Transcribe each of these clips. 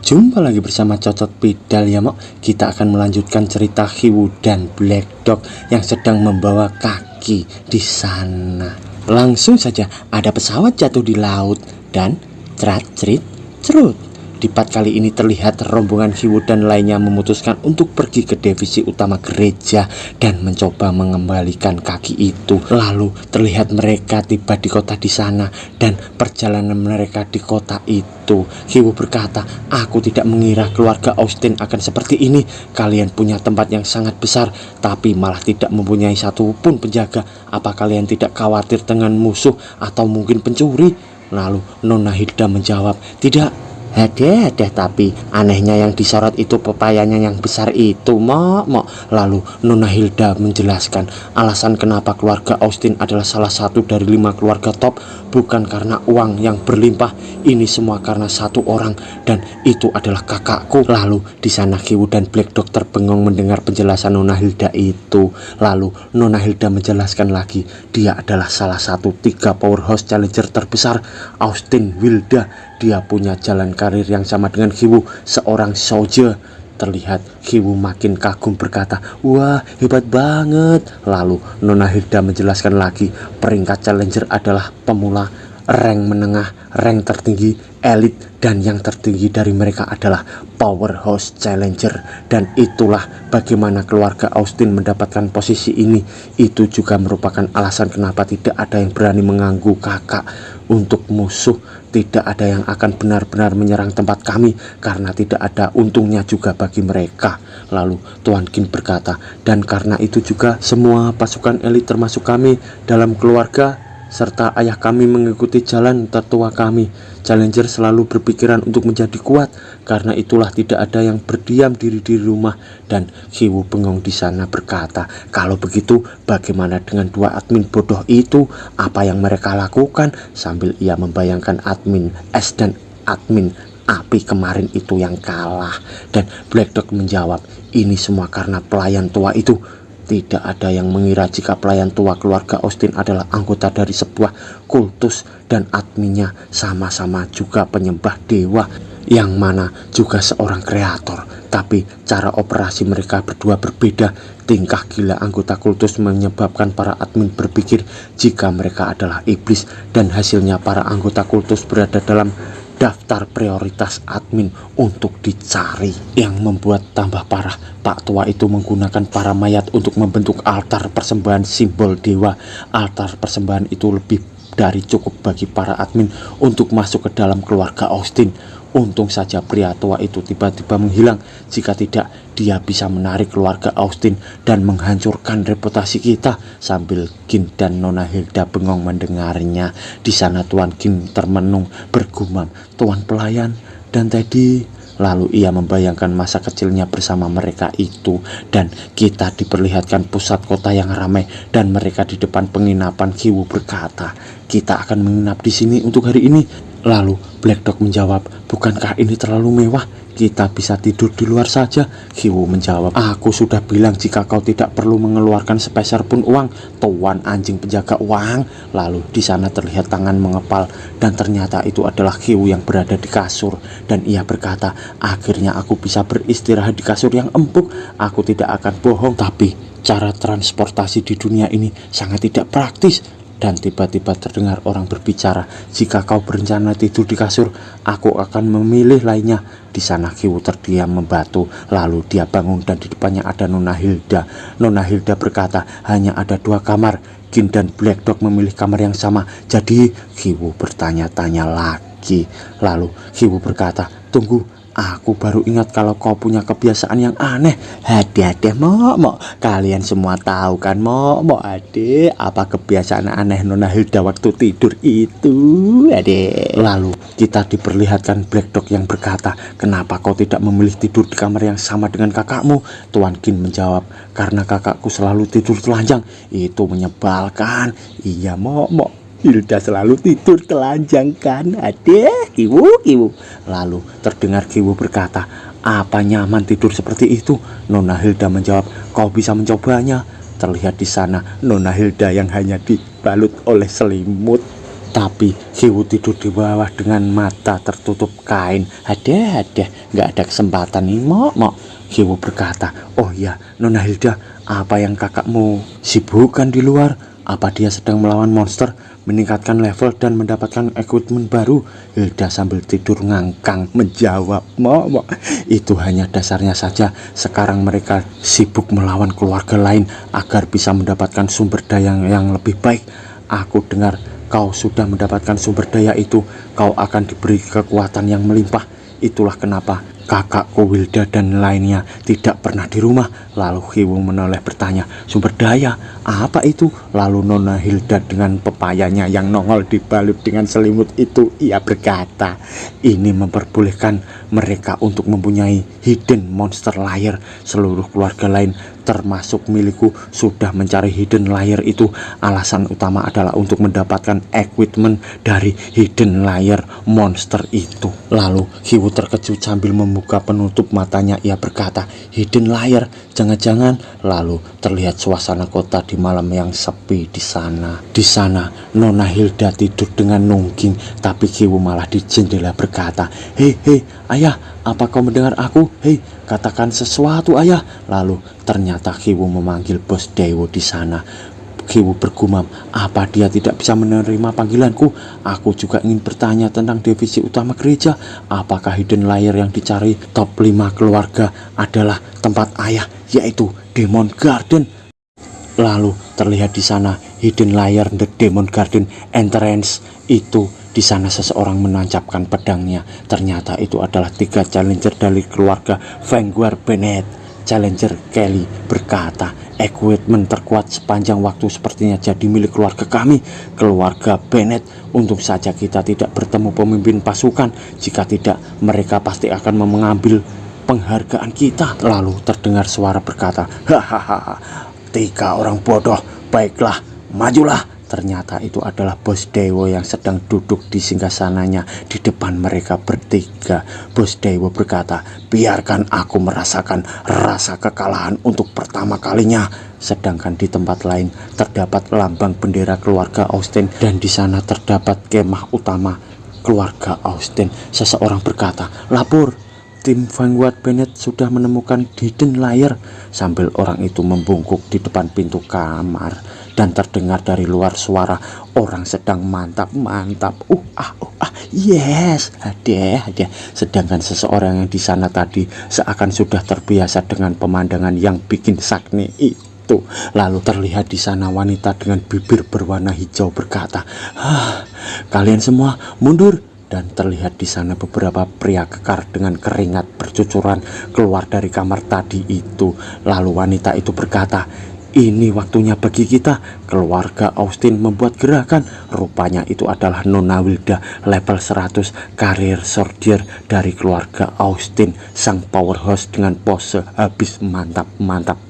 Jumpa lagi bersama Cocot Pidal ya Mok. Kita akan melanjutkan cerita Hiwu dan Black Dog yang sedang membawa kaki di sana. Langsung saja ada pesawat jatuh di laut dan cerat-cerit cerut. Di part kali ini terlihat rombongan Hiwu dan lainnya memutuskan untuk pergi ke divisi utama gereja dan mencoba mengembalikan kaki itu. Lalu terlihat mereka tiba di kota di sana dan perjalanan mereka di kota itu. Hiwu berkata, "Aku tidak mengira keluarga Austin akan seperti ini. Kalian punya tempat yang sangat besar, tapi malah tidak mempunyai satupun penjaga. Apa kalian tidak khawatir dengan musuh atau mungkin pencuri?" Lalu Nona Hilda menjawab, "Tidak. Ada, tapi anehnya yang disorot itu pepayanya yang besar itu, Mok. Lalu Nona Hilda menjelaskan alasan kenapa keluarga Austin adalah salah satu dari 5 keluarga top, bukan karena uang yang berlimpah. Ini semua karena satu orang, dan itu adalah kakakku. Lalu di sana Hiwu dan Black Dog terbengong mendengar penjelasan Nona Hilda itu. Lalu Nona Hilda menjelaskan lagi, dia adalah salah satu 3 powerhouse challenger terbesar, Austin Wilda. Dia punya jalan karir yang sama dengan Hiwu, seorang soldier. Terlihat Hiwu makin kagum berkata, "Wah, hebat banget." Lalu Nona Hilda menjelaskan lagi, peringkat challenger adalah pemula, rank menengah, rank tertinggi, elit, dan yang tertinggi dari mereka adalah powerhouse challenger. Dan itulah bagaimana keluarga Austin mendapatkan posisi ini. Itu juga merupakan alasan kenapa tidak ada yang berani mengganggu kakak. Untuk musuh, tidak ada yang akan benar-benar menyerang tempat kami, karena tidak ada untungnya juga bagi mereka. Lalu Tuan Qin berkata, dan karena itu juga semua pasukan elit termasuk kami dalam keluarga serta ayah kami mengikuti jalan tertua kami. Challenger selalu berpikiran untuk menjadi kuat, karena itulah tidak ada yang berdiam diri di rumah. Dan Hiwu bengong di sana berkata, kalau begitu bagaimana dengan 2 admin bodoh itu? Apa yang mereka lakukan? Sambil ia membayangkan admin es dan admin api kemarin itu yang kalah. Dan Black Dog menjawab, ini semua karena pelayan tua itu. Tidak ada yang mengira jika pelayan tua keluarga Austin adalah anggota dari sebuah kultus, dan adminnya sama-sama juga penyembah dewa, yang mana juga seorang kreator. Tapi cara operasi mereka berdua berbeda. Tingkah gila anggota kultus menyebabkan para admin berpikir jika mereka adalah iblis, dan hasilnya para anggota kultus berada dalam daftar prioritas admin untuk dicari. Yang membuat tambah parah, Pak Tua itu menggunakan para mayat untuk membentuk altar persembahan simbol dewa. Altar persembahan itu lebih dari cukup bagi para admin untuk masuk ke dalam keluarga Austin. Untung saja pria tua itu tiba-tiba menghilang. Jika tidak, dia bisa menarik keluarga Austin dan menghancurkan reputasi kita. Sambil Qin dan Nona Hilda bengong mendengarnya. Di sana Tuan Qin termenung bergumam, "Tuan pelayan dan Teddy." Lalu ia membayangkan masa kecilnya bersama mereka itu, dan kita diperlihatkan pusat kota yang ramai dan mereka di depan penginapan. Hiwu berkata, "Kita akan menginap di sini untuk hari ini." Lalu Black Dog menjawab, "Bukankah ini terlalu mewah? Kita bisa tidur di luar saja." Hiwu menjawab, "Aku sudah bilang jika kau tidak perlu mengeluarkan sepeser pun uang, tuan anjing penjaga uang." Lalu di sana terlihat tangan mengepal, dan ternyata itu adalah Hiwu yang berada di kasur. Dan ia berkata, "Akhirnya aku bisa beristirahat di kasur yang empuk. Aku tidak akan bohong, tapi cara transportasi di dunia ini sangat tidak praktis." Dan tiba-tiba terdengar orang berbicara, "Jika kau berencana tidur di kasur, aku akan memilih lainnya." Di sana Hiwu terdiam membatu. Lalu dia bangun dan di depannya ada Nona Hilda. Nona Hilda berkata, "Hanya ada 2 kamar. Qin dan Black Dog memilih kamar yang sama. Jadi?" Hiwu bertanya-tanya lagi. Lalu Hiwu berkata, "Tunggu. Aku baru ingat kalau kau punya kebiasaan yang aneh." "Hade-hade, Mok. Kalian semua tahu kan, Mok, ade, apa kebiasaan aneh Nona Hilda waktu tidur itu, ade?" Lalu kita diperlihatkan Black Dog yang berkata, "Kenapa kau tidak memilih tidur di kamar yang sama dengan kakakmu?" Tuan Qin menjawab, "Karena kakakku selalu tidur telanjang. Itu menyebalkan." "Iya, Mok. Hilda selalu tidur telanjang kan, adek, Hiwu." Lalu terdengar Hiwu berkata, "Apa nyaman tidur seperti itu?" Nona Hilda menjawab, "Kau bisa mencobanya." Terlihat di sana Nona Hilda yang hanya dibalut oleh selimut. Tapi Hiwu tidur di bawah dengan mata tertutup kain. Ada, nggak ada kesempatan nih, Mok. Hiwu berkata, "Oh ya, Nona Hilda, apa yang kakakmu sibukkan di luar? Apa dia sedang melawan monster, meningkatkan level dan mendapatkan equipment baru?" Hilda sambil tidur ngangkang menjawab, "Mok, itu hanya dasarnya saja. Sekarang mereka sibuk melawan keluarga lain agar bisa mendapatkan sumber daya yang lebih baik. Aku dengar kau sudah mendapatkan sumber daya itu, kau akan diberi kekuatan yang melimpah. Itulah kenapa kakakku Wilda dan lainnya tidak pernah di rumah." Lalu Hiwu menoleh bertanya, "Sumber daya? Apa itu?" Lalu Nona Hilda dengan pepayanya yang nongol dibalut dengan selimut itu, ia berkata, "Ini memperbolehkan mereka untuk mempunyai hidden monster lair. Seluruh keluarga lain termasuk milikku sudah mencari hidden layer itu. Alasan utama adalah untuk mendapatkan equipment dari hidden layer monster itu." Lalu Hiwu terkejut sambil membuka penutup matanya. Ia berkata, "Hidden layer? Jangan-jangan?" Lalu terlihat suasana kota di malam yang sepi di sana. Di sana Nona Hilda tidur dengan nungging, tapi Hiwu malah di jendela berkata, Hei, ayah, apa kau mendengar aku? Hei, katakan sesuatu, ayah." Lalu ternyata Hiwu memanggil Bos Dewo di sana. Hiwu bergumam, "Apa dia tidak bisa menerima panggilanku? Aku juga ingin bertanya tentang divisi utama gereja. Apakah hidden layer yang dicari top 5 keluarga adalah tempat ayah, yaitu Demon Garden?" Lalu terlihat di sana hidden layer The Demon Garden Entrance itu. Di sana seseorang menancapkan pedangnya. Ternyata itu adalah 3 challenger dari keluarga Vanguard Bennett. Challenger Kelly berkata, "Equipment terkuat sepanjang waktu sepertinya jadi milik keluarga kami, keluarga Bennett. Untung saja kita tidak bertemu pemimpin pasukan. Jika tidak, mereka pasti akan mengambil penghargaan kita." Lalu terdengar suara berkata, "Hahaha, 3 orang bodoh. Baiklah, majulah." Ternyata itu adalah Bos Dewo yang sedang duduk di singgasananya di depan mereka bertiga. Bos Dewo berkata, "Biarkan aku merasakan rasa kekalahan untuk pertama kalinya." Sedangkan di tempat lain terdapat lambang bendera keluarga Austin dan di sana terdapat kemah utama keluarga Austin. Seseorang berkata, "Lapor, tim Vanguard Bennett sudah menemukan hidden layer." Sambil orang itu membungkuk di depan pintu kamar dan terdengar dari luar suara orang sedang mantap, yes, ada. Sedangkan seseorang yang di sana tadi seakan sudah terbiasa dengan pemandangan yang bikin sakne itu. Lalu terlihat di sana wanita dengan bibir berwarna hijau berkata, "Kalian semua mundur." Dan terlihat di sana beberapa pria kekar dengan keringat bercucuran keluar dari kamar tadi itu. Lalu wanita itu berkata, "Ini waktunya bagi kita." Keluarga Austin membuat gerakan. Rupanya itu adalah Nona Wilda, level 100, karir soldier dari keluarga Austin, sang powerhouse dengan pose habis mantap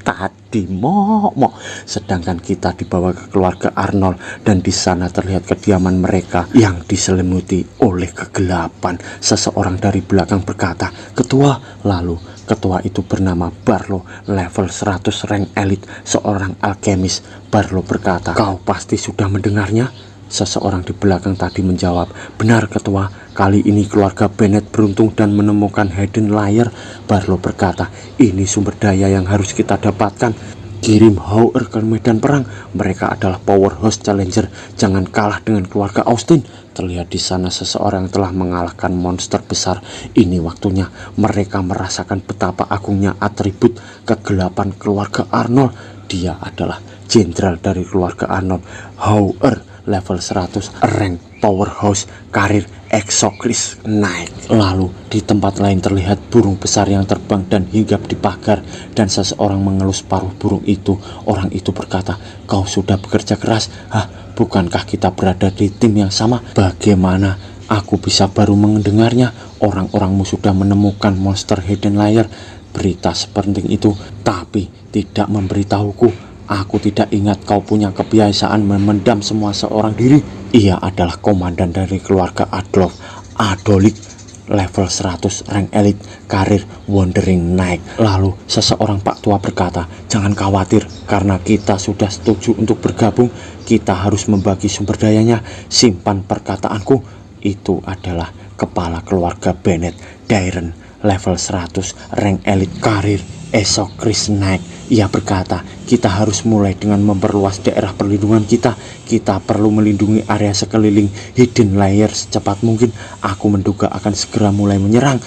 tadi, mok. Sedangkan kita dibawa ke keluarga Arnold dan di sana terlihat kediaman mereka yang diselimuti oleh kegelapan. Seseorang dari belakang berkata, "Ketua." Lalu ketua itu bernama Barlow, level 100 rank elite, seorang alkemis. Barlow berkata, "Kau pasti sudah mendengarnya?" Seseorang di belakang tadi menjawab, "Benar, ketua. Kali ini keluarga Bennett beruntung dan menemukan hidden layer." Barlow berkata, "Ini sumber daya yang harus kita dapatkan. Kirim Hauer ke medan perang. Mereka adalah powerhouse challenger. Jangan kalah dengan keluarga Austin." Terlihat di sana seseorang telah mengalahkan monster besar. Ini waktunya mereka merasakan betapa agungnya atribut kegelapan keluarga Arnold. Dia adalah jenderal dari keluarga Arnold, Hauer, level 100, rank powerhouse, karir Exocris naik. Lalu di tempat lain terlihat burung besar yang terbang dan hinggap di pagar dan seseorang mengelus paruh burung itu. Orang itu berkata, "Kau sudah bekerja keras. Bukankah kita berada di tim yang sama? Bagaimana aku bisa baru mendengarnya? Orang-orangmu sudah menemukan monster hidden layer, berita sepenting itu, tapi tidak memberitahuku. Aku tidak ingat kau punya kebiasaan memendam semua seorang diri." Ia adalah komandan dari keluarga Adolik, level 100 rank elite karir Wandering Knight. Lalu seseorang Pak Tua berkata, jangan khawatir karena kita sudah setuju untuk bergabung. Kita harus membagi sumber dayanya. Simpan perkataanku, itu adalah kepala keluarga Bennett, Darren, level 100 rank elite karir Exocrist Knight. Ia berkata, kita harus mulai dengan memperluas daerah perlindungan kita. Kita perlu melindungi area sekeliling Hidden Layer secepat mungkin. Aku menduga akan segera mulai menyerang.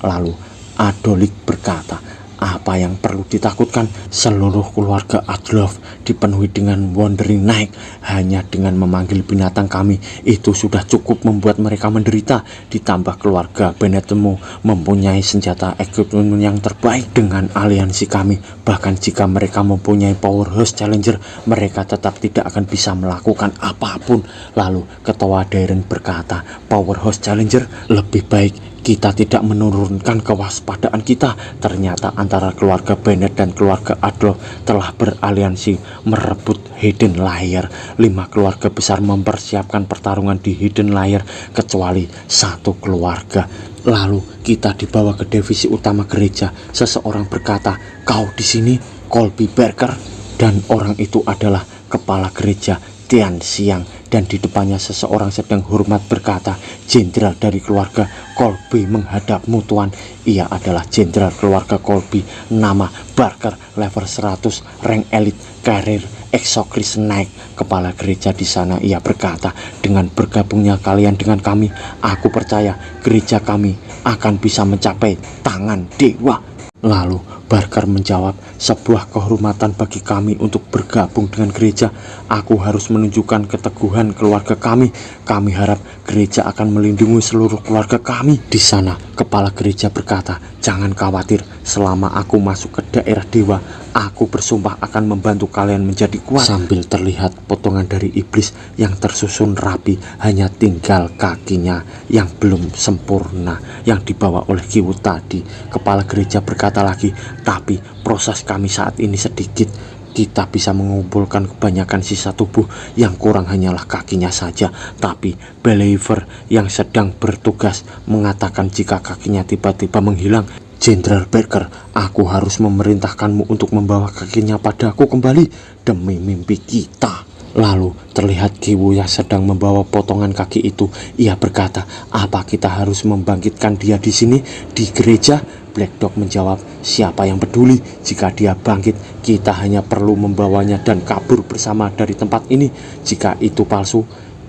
Lalu Adolik berkata, apa yang perlu ditakutkan? Seluruh keluarga Adolf dipenuhi dengan Wandering Knight. Hanya dengan memanggil binatang kami itu sudah cukup membuat mereka menderita. Ditambah keluarga Bennettmu mempunyai senjata equipment yang terbaik dengan aliansi kami. Bahkan jika mereka mempunyai Powerhouse Challenger, mereka tetap tidak akan bisa melakukan apapun. Lalu ketua Darren berkata, Powerhouse Challenger, lebih baik kita tidak menurunkan kewaspadaan kita. Ternyata antara keluarga Bennett dan keluarga Adolf telah beraliansi merebut Hidden Layer. 5 keluarga besar mempersiapkan pertarungan di Hidden Layer kecuali satu keluarga. Lalu kita dibawa ke divisi utama gereja. Seseorang berkata, kau di sini, Colby Barker, dan orang itu adalah kepala gereja Tian Xiang. Dan di depannya seseorang sedang hormat berkata, jenderal dari keluarga Colby menghadapmu tuan. Ia adalah jenderal keluarga Colby, nama Barker, level 100 rank elite karir Exocrist Knight, kepala gereja di sana. Ia berkata, dengan bergabungnya kalian dengan kami, aku percaya gereja kami akan bisa mencapai tangan dewa. Lalu Barker menjawab, sebuah kehormatan bagi kami untuk bergabung dengan gereja. Aku harus menunjukkan keteguhan keluarga kami. Kami harap gereja akan melindungi seluruh keluarga kami. Di sana kepala gereja berkata, jangan khawatir, selama aku masuk ke daerah dewa, aku bersumpah akan membantu kalian menjadi kuat. Sambil terlihat potongan dari iblis yang tersusun rapi, hanya tinggal kakinya yang belum sempurna yang dibawa oleh Kiwu tadi. Kepala gereja berkata lagi, tapi proses kami saat ini sedikit. Kita bisa mengumpulkan kebanyakan sisa tubuh, yang kurang hanyalah kakinya saja. Tapi believer yang sedang bertugas mengatakan jika kakinya tiba-tiba menghilang. Jenderal Barker, aku harus memerintahkanmu untuk membawa kakinya padaku kembali demi mimpi kita. Lalu terlihat Kiwu yang sedang membawa potongan kaki itu. Ia berkata, apa kita harus membangkitkan dia di sini, di gereja? Black Dog menjawab, siapa yang peduli jika dia bangkit? Kita hanya perlu membawanya dan kabur bersama dari tempat ini. Jika itu palsu,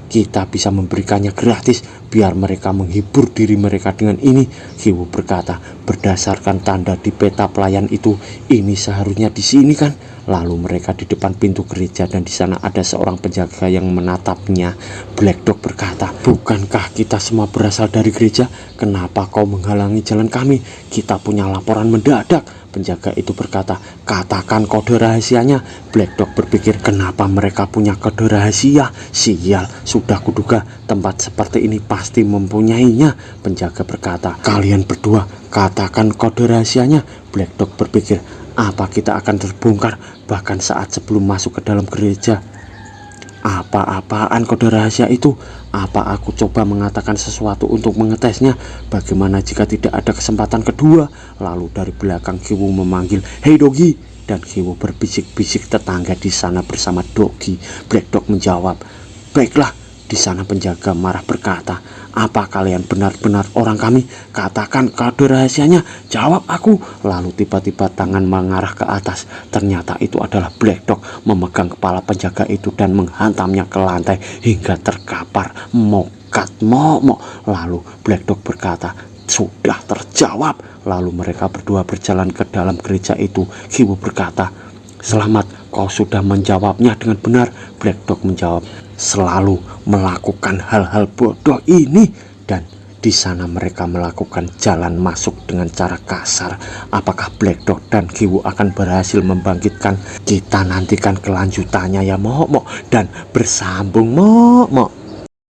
kita bisa memberikannya gratis, biar mereka menghibur diri mereka dengan ini. Kiwu berkata, berdasarkan tanda di peta pelayan itu, ini seharusnya di sini kan? Lalu mereka di depan pintu gereja dan di sana ada seorang penjaga yang menatapnya. Black Dog berkata, bukankah kita semua berasal dari gereja? Kenapa kau menghalangi jalan kami? Kita punya laporan mendadak. Penjaga itu berkata, katakan kode rahasianya. Black Dog berpikir, kenapa mereka punya kode rahasia? Sial, sudah kuduga tempat seperti ini pasti mempunyainya. Penjaga berkata, kalian berdua katakan kode rahasianya. Black Dog berpikir, apa kita akan terbongkar bahkan saat sebelum masuk ke dalam gereja? Apa-apaan kode rahasia itu? Apa aku coba mengatakan sesuatu untuk mengetesnya? Bagaimana jika tidak ada kesempatan kedua? Lalu dari belakang Kiwu memanggil, hei Dogi. Dan Kiwu berbisik-bisik tetangga di sana bersama Dogi. Black Dog menjawab, baiklah. Di sana penjaga marah berkata, apa kalian benar-benar orang kami? Katakan kode rahasianya, jawab aku. Lalu tiba-tiba tangan mengarah ke atas. Ternyata itu adalah Black Dog memegang kepala penjaga itu dan menghantamnya ke lantai hingga terkapar. Mokat momok. Lalu Black Dog berkata, sudah terjawab. Lalu mereka berdua berjalan ke dalam gereja itu. Kiwu berkata, selamat, kau sudah menjawabnya dengan benar. Black Dog menjawab, selalu melakukan hal-hal bodoh ini. Dan di sana mereka melakukan jalan masuk dengan cara kasar. Apakah Black Dog dan Kiwu akan berhasil membangkitkan? Kita nantikan kelanjutannya ya Momok, dan bersambung Momok.